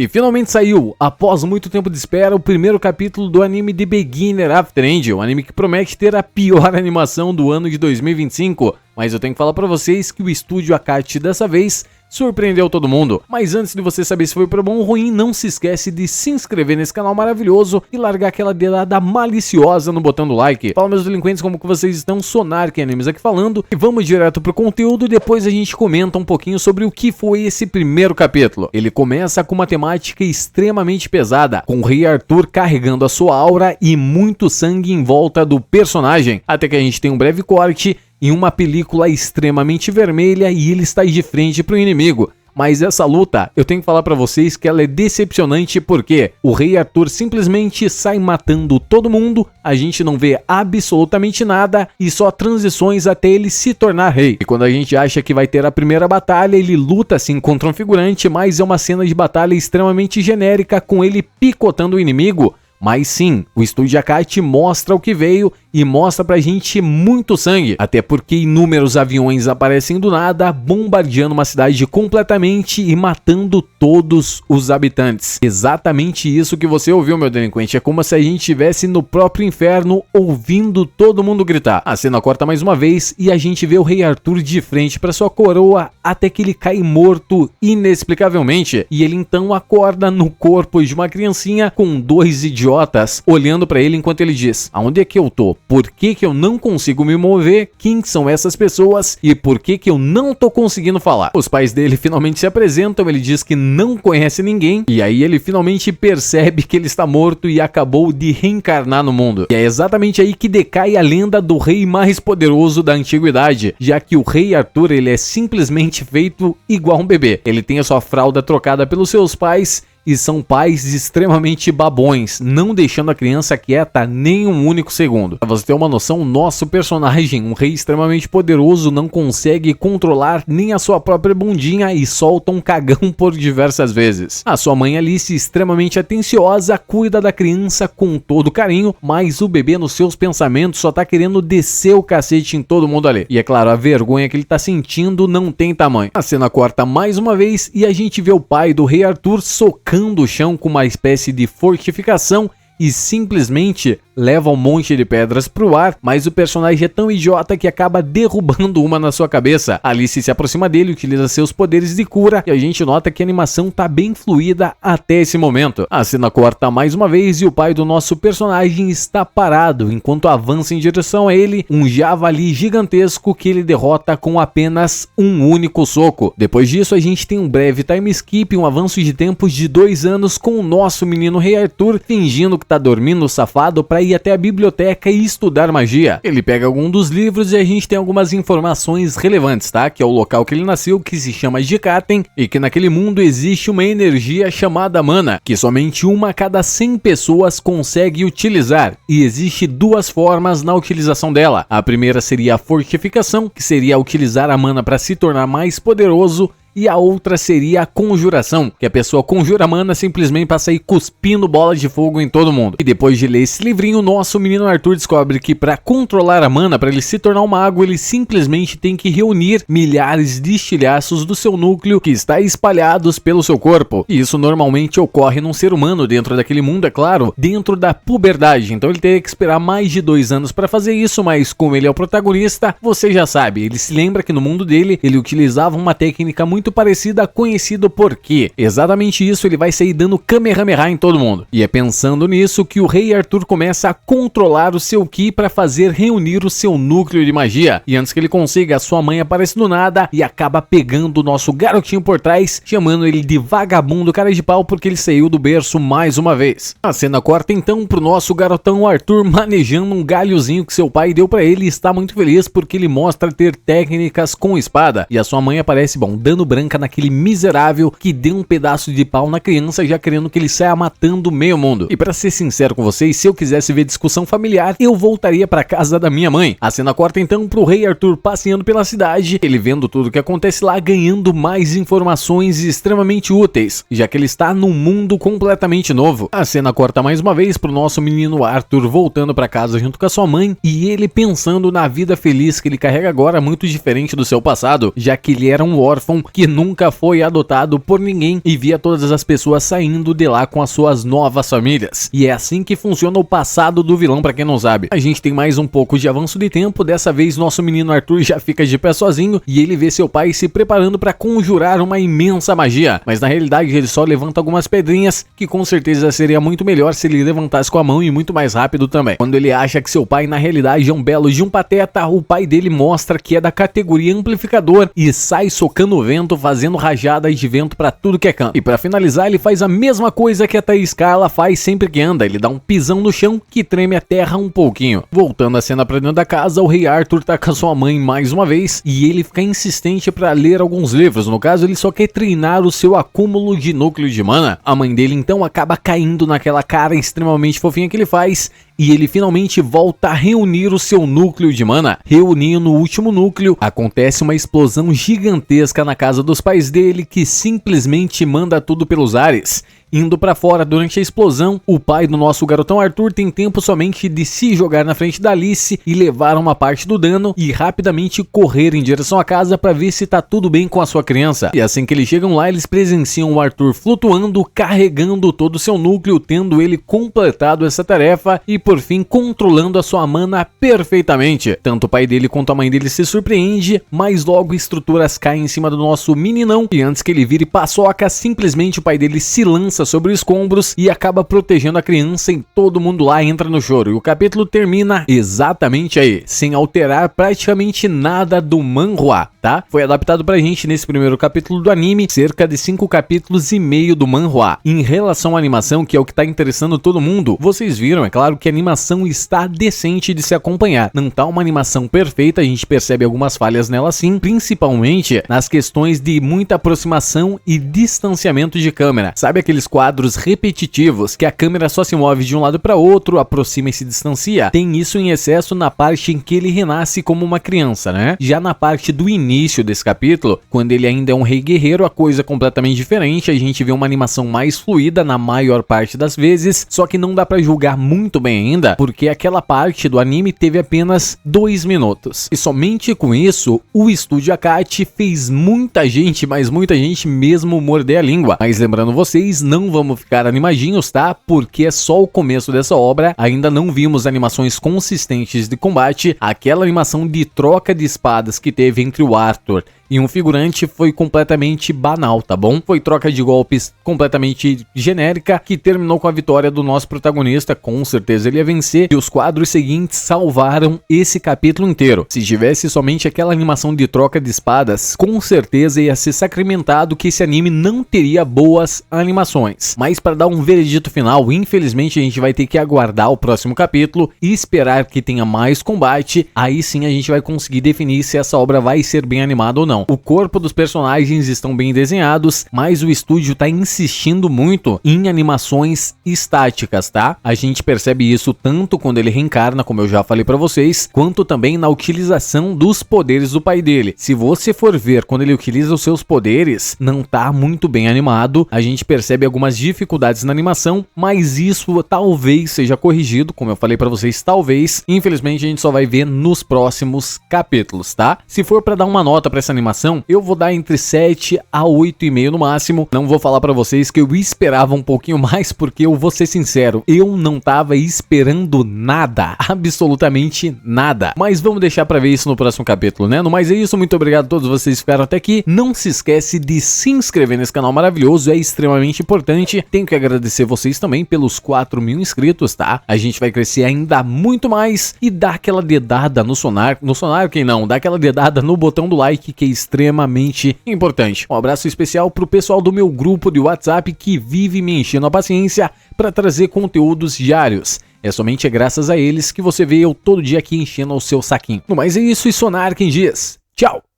E finalmente saiu, após muito tempo de espera, o primeiro capítulo do anime The Beginner After End, um anime que promete ter a pior animação do ano de 2025, mas eu tenho que falar pra vocês que o estúdio Akate dessa vez surpreendeu todo mundo. Mas antes de você saber se foi pra bom ou ruim, não se esquece de se inscrever nesse canal maravilhoso e largar aquela dedada maliciosa no botão do like. Fala, meus delinquentes, como que vocês estão? Sonark Animes aqui falando, e vamos direto pro conteúdo e depois a gente comenta um pouquinho sobre o que foi esse primeiro capítulo. Ele começa com uma temática extremamente pesada, com o Rei Arthur carregando a sua aura e muito sangue em volta do personagem, até que a gente tem um breve corte em uma película extremamente vermelha e ele está de frente para o inimigo. Mas essa luta, eu tenho que falar pra vocês que ela é decepcionante porque o Rei Arthur simplesmente sai matando todo mundo, a gente não vê absolutamente nada e só transições até ele se tornar rei. E quando a gente acha que vai ter a primeira batalha, ele luta assim contra um figurante, mas é uma cena de batalha extremamente genérica com ele picotando o inimigo. Mas sim, o estúdio Akate mostra o que veio e mostra pra gente muito sangue, até porque inúmeros aviões aparecem do nada, bombardeando uma cidade completamente e matando todos os habitantes. Exatamente isso que você ouviu, meu delinquente, é como se a gente estivesse no próprio inferno ouvindo todo mundo gritar. A cena corta mais uma vez e a gente vê o Rei Arthur de frente para sua coroa até que ele cai morto inexplicavelmente, e ele então acorda no corpo de uma criancinha com dois idiotas olhando para ele enquanto ele diz: aonde é que eu tô? Por que que eu não consigo me mover? Quem são essas pessoas? E por que que eu não tô conseguindo falar? Os pais dele finalmente se apresentam, ele diz que não conhece ninguém, e aí ele finalmente percebe que ele está morto e acabou de reencarnar no mundo. E é exatamente aí que decai a lenda do rei mais poderoso da antiguidade, já que o Rei Arthur, ele é simplesmente feito igual um bebê. Ele tem a sua fralda trocada pelos seus pais, e são pais extremamente babões, não deixando a criança quieta nem um único segundo. Pra você ter uma noção, o nosso personagem, um rei extremamente poderoso, não consegue controlar nem a sua própria bundinha e solta um cagão por diversas vezes. A sua mãe Alice, extremamente atenciosa, cuida da criança com todo carinho, mas o bebê nos seus pensamentos só tá querendo descer o cacete em todo mundo ali. E é claro, a vergonha que ele tá sentindo não tem tamanho. A cena corta mais uma vez e a gente vê o pai do Rei Arthur socando o chão com uma espécie de fortificação e simplesmente leva um monte de pedras pro ar, mas o personagem é tão idiota que acaba derrubando uma na sua cabeça. Alice se aproxima dele, utiliza seus poderes de cura e a gente nota que a animação tá bem fluida até esse momento. A cena corta mais uma vez e o pai do nosso personagem está parado enquanto avança em direção a ele um javali gigantesco que ele derrota com apenas um único soco. Depois disso a gente tem um breve time skip, um avanço de tempos de 2 anos com o nosso menino Rei Arthur fingindo que tá dormindo safado para ir até a biblioteca e estudar magia. Ele pega algum dos livros e a gente tem algumas informações relevantes, tá? Que é o local que ele nasceu, que se chama Jikaten, e que naquele mundo existe uma energia chamada mana, que somente uma a cada 100 pessoas consegue utilizar, e existe 2 formas na utilização dela. A primeira seria a fortificação, que seria utilizar a mana para se tornar mais poderoso, e a outra seria a conjuração, que a pessoa conjura mana simplesmente para sair cuspindo bolas de fogo em todo mundo. E depois de ler esse livrinho, nosso menino Arthur descobre que para controlar a mana, para ele se tornar um mago, ele simplesmente tem que reunir milhares de estilhaços do seu núcleo que está espalhados pelo seu corpo. E isso normalmente ocorre num ser humano dentro daquele mundo, é claro, dentro da puberdade. Então ele teria que esperar mais de 2 anos para fazer isso, mas como ele é o protagonista, você já sabe, ele se lembra que no mundo dele, ele utilizava uma técnica muito parecida, conhecido por quê? Exatamente isso, ele vai sair dando Kamehameha em todo mundo. E é pensando nisso que o Rei Arthur começa a controlar o seu Ki para fazer reunir o seu núcleo de magia. E antes que ele consiga, a sua mãe aparece do nada e acaba pegando o nosso garotinho por trás, chamando ele de vagabundo cara de pau porque ele saiu do berço mais uma vez. A cena corta então pro nosso garotão Arthur manejando um galhozinho que seu pai deu para ele e está muito feliz porque ele mostra ter técnicas com espada. E a sua mãe aparece, dando branca naquele miserável que deu um pedaço de pau na criança, já querendo que ele saia matando meio mundo. E pra ser sincero com vocês, se eu quisesse ver discussão familiar, eu voltaria pra casa da minha mãe. A cena corta então pro Rei Arthur passeando pela cidade, ele vendo tudo o que acontece lá, ganhando mais informações extremamente úteis, já que ele está num mundo completamente novo. A cena corta mais uma vez pro nosso menino Arthur voltando pra casa junto com a sua mãe, e ele pensando na vida feliz que ele carrega agora, muito diferente do seu passado, já que ele era um órfão que que nunca foi adotado por ninguém e via todas as pessoas saindo de lá com as suas novas famílias. E é assim que funciona o passado do vilão, pra quem não sabe. A gente tem mais um pouco de avanço de tempo, dessa vez nosso menino Arthur já fica de pé sozinho e ele vê seu pai se preparando pra conjurar uma imensa magia. Mas na realidade ele só levanta algumas pedrinhas, que com certeza seria muito melhor se ele levantasse com a mão e muito mais rápido também. Quando ele acha que seu pai na realidade é um belo de um pateta, o pai dele mostra que é da categoria amplificador e sai socando o vento, fazendo rajadas de vento pra tudo que é canto. E pra finalizar ele faz a mesma coisa que a Thaís Carla faz sempre que anda, ele dá um pisão no chão que treme a terra um pouquinho. Voltando a cena pra dentro da casa, o rei Arthur tá com a sua mãe mais uma vez e ele fica insistente pra ler alguns livros, no caso ele só quer treinar o seu acúmulo de núcleo de mana. A mãe dele então acaba caindo naquela cara extremamente fofinha que ele faz e ele finalmente volta a reunir o seu núcleo de mana. Reunindo o último núcleo, acontece uma explosão gigantesca na casa dos pais dele que simplesmente manda tudo pelos ares. Indo pra fora durante a explosão, o pai do nosso garotão Arthur tem tempo somente de se jogar na frente da Alice e levar uma parte do dano e rapidamente correr em direção à casa pra ver se tá tudo bem com a sua criança. E assim que eles chegam lá, eles presenciam o Arthur flutuando, carregando todo o seu núcleo, tendo ele completado essa tarefa e por fim controlando a sua mana perfeitamente. Tanto o pai dele quanto a mãe dele se surpreende, mas logo estruturas caem em cima do nosso meninão e antes que ele vire paçoca, simplesmente o pai dele se lança sobre os escombros e acaba protegendo a criança e todo mundo lá entra no choro. E o capítulo termina exatamente aí, sem alterar praticamente nada do manhwa, tá? Foi adaptado pra gente nesse primeiro capítulo do anime, cerca de 5 capítulos e meio do manhwa. Em relação à animação, que é o que tá interessando todo mundo, vocês viram, é claro que a animação está decente de se acompanhar. Não tá uma animação perfeita, a gente percebe algumas falhas nela sim, principalmente nas questões de muita aproximação e distanciamento de câmera. Sabe aqueles quadros repetitivos que a câmera só se move de um lado para outro, aproxima e se distancia? Tem isso em excesso na parte em que ele renasce como uma criança, né? Já na parte do início desse capítulo, quando ele ainda é um rei guerreiro, a coisa é completamente diferente, a gente vê uma animação mais fluida na maior parte das vezes, só que não dá para julgar muito bem ainda, porque aquela parte do anime teve apenas 2 minutos. E somente com isso, o estúdio Akate fez muita gente, mas muita gente mesmo morder a língua. Mas lembrando vocês, não vamos ficar animadinhos, tá? Porque é só o começo dessa obra, ainda não vimos animações consistentes de combate. Aquela animação de troca de espadas que teve entre o Arthur e um figurante foi completamente banal, tá bom? Foi troca de golpes completamente genérica que terminou com a vitória do nosso protagonista, com certeza ele ia vencer, e os quadros seguintes salvaram esse capítulo inteiro. Se tivesse somente aquela animação de troca de espadas, com certeza ia ser sacramentado que esse anime não teria boas animações. Mas para dar um veredito final, infelizmente a gente vai ter que aguardar o próximo capítulo e esperar que tenha mais combate, aí sim a gente vai conseguir definir se essa obra vai ser bem animada ou não. O corpo dos personagens estão bem desenhados, mas o estúdio tá insistindo muito em animações estáticas, tá? A gente percebe isso tanto quando ele reencarna, como eu já falei pra vocês, quanto também na utilização dos poderes do pai dele. Se você for ver quando ele utiliza os seus poderes, não tá muito bem animado, a gente percebe algumas dificuldades na animação, mas isso talvez seja corrigido, como eu falei pra vocês, talvez. Infelizmente a gente só vai ver nos próximos capítulos, tá? Se for pra dar uma nota pra essa animação, eu vou dar entre 7 a 8,5 no máximo. Não vou falar pra vocês que eu esperava um pouquinho mais, porque eu vou ser sincero, eu não tava esperando nada, absolutamente nada. Mas vamos deixar pra ver isso no próximo capítulo, né? No mais é isso, muito obrigado a todos vocês que ficaram até aqui. Não se esquece de se inscrever nesse canal maravilhoso, é extremamente importante. Tenho que agradecer vocês também pelos 4.000 inscritos, tá? A gente vai crescer ainda muito mais e dar aquela dedada no sonar quem não, dá aquela dedada no botão do like, que é extremamente importante. Um abraço especial pro pessoal do meu grupo de WhatsApp que vive me enchendo a paciência para trazer conteúdos diários. É somente graças a eles que você vê eu todo dia aqui enchendo o seu saquinho. No mais é isso, e Sonar quem diz. Tchau!